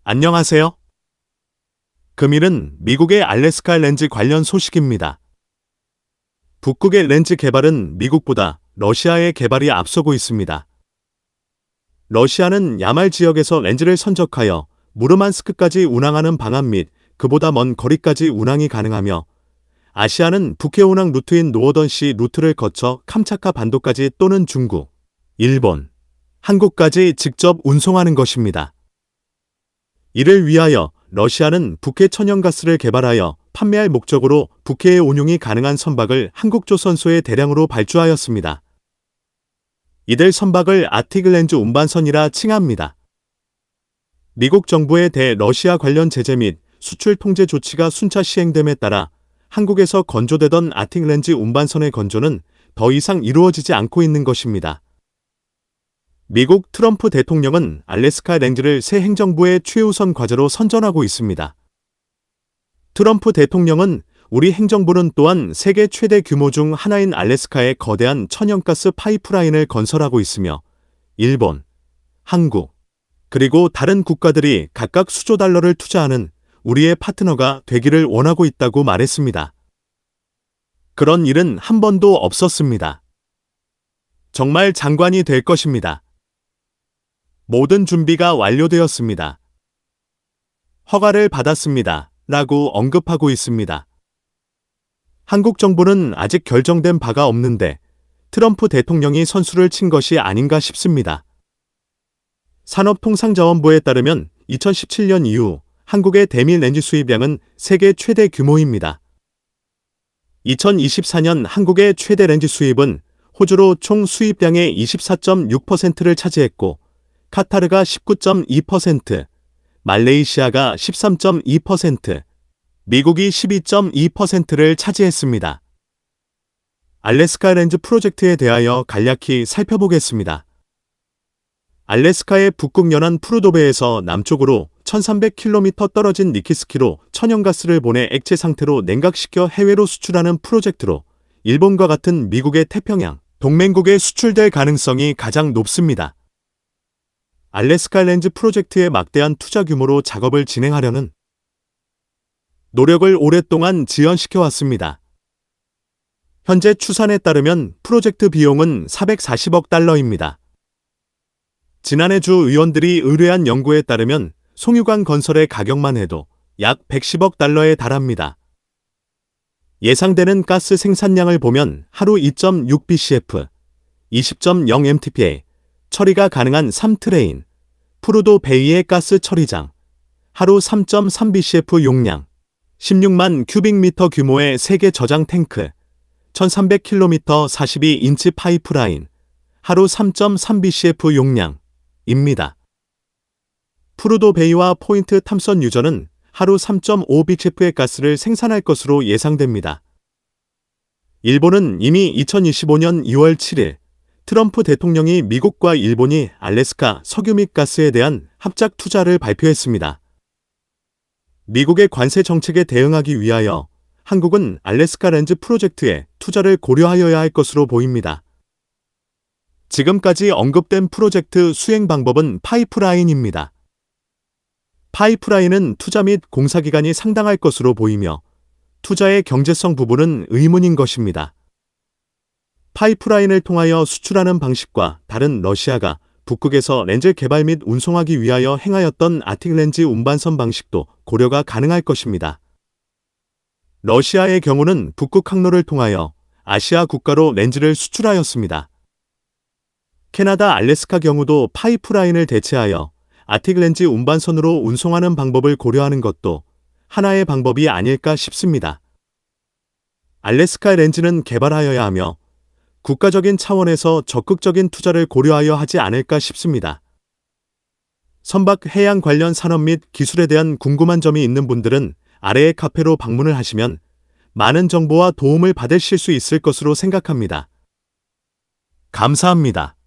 안녕하세요. 금일은 미국의 알래스카 렌즈 관련 소식입니다. 북극의 렌즈 개발은 미국보다 러시아의 개발이 앞서고 있습니다. 러시아는 야말 지역에서 렌즈를 선적하여 무르만스크까지 운항하는 방안 및 그보다 먼 거리까지 운항이 가능하며, 아시아는 북해 운항 루트인 노어던시 루트를 거쳐 캄차카 반도까지 또는 중국, 일본, 한국까지 직접 운송하는 것입니다. 이를 위하여 러시아는 북해 천연가스를 개발하여 판매할 목적으로 북해에 운용이 가능한 선박을 한국조선소에 대량으로 발주하였습니다. 이들 선박을 아틱 렌즈 운반선이라 칭합니다. 미국 정부의 대러시아 관련 제재 및 수출 통제 조치가 순차 시행됨에 따라 한국에서 건조되던 아틱 렌즈 운반선의 건조는 더 이상 이루어지지 않고 있는 것입니다. 미국 트럼프 대통령은 알래스카 렌즈를 새 행정부의 최우선 과제로 선전하고 있습니다. 트럼프 대통령은 우리 행정부는 또한 세계 최대 규모 중 하나인 알래스카에 거대한 천연가스 파이프라인을 건설하고 있으며, 일본, 한국, 그리고 다른 국가들이 각각 수조 달러를 투자하는 우리의 파트너가 되기를 원하고 있다고 말했습니다. 그런 일은 한 번도 없었습니다. 정말 장관이 될 것입니다. 모든 준비가 완료되었습니다. 허가를 받았습니다. 라고 언급하고 있습니다. 한국 정부는 아직 결정된 바가 없는데 트럼프 대통령이 선수를 친 것이 아닌가 싶습니다. 산업통상자원부에 따르면 2017년 이후 한국의 대미 렌즈 수입량은 세계 최대 규모입니다. 2024년 한국의 최대 렌즈 수입은 호주로 총 수입량의 24.6%를 차지했고, 카타르가 19.2%, 말레이시아가 13.2%, 미국이 12.2%를 차지했습니다. 알래스카 렌즈 프로젝트에 대하여 간략히 살펴보겠습니다. 알래스카의 북극 연안 프루도베에서 남쪽으로 1300km 떨어진 니키스키로 천연가스를 보내 액체 상태로 냉각시켜 해외로 수출하는 프로젝트로 일본과 같은 미국의 태평양 동맹국에 수출될 가능성이 가장 높습니다. 알래스카 렌즈 프로젝트의 막대한 투자 규모로 작업을 진행하려는 노력을 오랫동안 지연시켜 왔습니다. 현재 추산에 따르면 프로젝트 비용은 440억 달러입니다. 지난해 주 의원들이 의뢰한 연구에 따르면 송유관 건설의 가격만 해도 약 110억 달러에 달합니다. 예상되는 가스 생산량을 보면 하루 2.6bcf, 20.0 mtpa, 처리가 가능한 3트레인, 프루도 베이의 가스 처리장, 하루 3.3bcf 용량, 16만 큐빅미터 규모의 세계 저장 탱크, 1300km 42인치 파이프라인, 하루 3.3bcf 용량입니다. 프루도 베이와 포인트 탐선 유저는 하루 3.5bcf의 가스를 생산할 것으로 예상됩니다. 일본은 이미 2025년 2월 7일 트럼프 대통령이 미국과 일본이 알래스카 석유 및 가스에 대한 합작 투자를 발표했습니다. 미국의 관세 정책에 대응하기 위하여 한국은 알래스카 렌즈 프로젝트에 투자를 고려하여야 할 것으로 보입니다. 지금까지 언급된 프로젝트 수행 방법은 파이프라인입니다. 파이프라인은 투자 및 공사 기간이 상당할 것으로 보이며 투자의 경제성 부분은 의문인 것입니다. 파이프라인을 통하여 수출하는 방식과 다른 러시아가 북극에서 렌즈 개발 및 운송하기 위하여 행하였던 아틱 렌즈 운반선 방식도 고려가 가능할 것입니다. 러시아의 경우는 북극 항로를 통하여 아시아 국가로 렌즈를 수출하였습니다. 캐나다 알래스카 경우도 파이프라인을 대체하여 아틱 렌즈 운반선으로 운송하는 방법을 고려하는 것도 하나의 방법이 아닐까 싶습니다. 알래스카 렌즈는 개발하여야 하며 국가적인 차원에서 적극적인 투자를 고려하여 하지 않을까 싶습니다. 선박 해양 관련 산업 및 기술에 대한 궁금한 점이 있는 분들은 아래의 카페로 방문을 하시면 많은 정보와 도움을 받으실 수 있을 것으로 생각합니다. 감사합니다.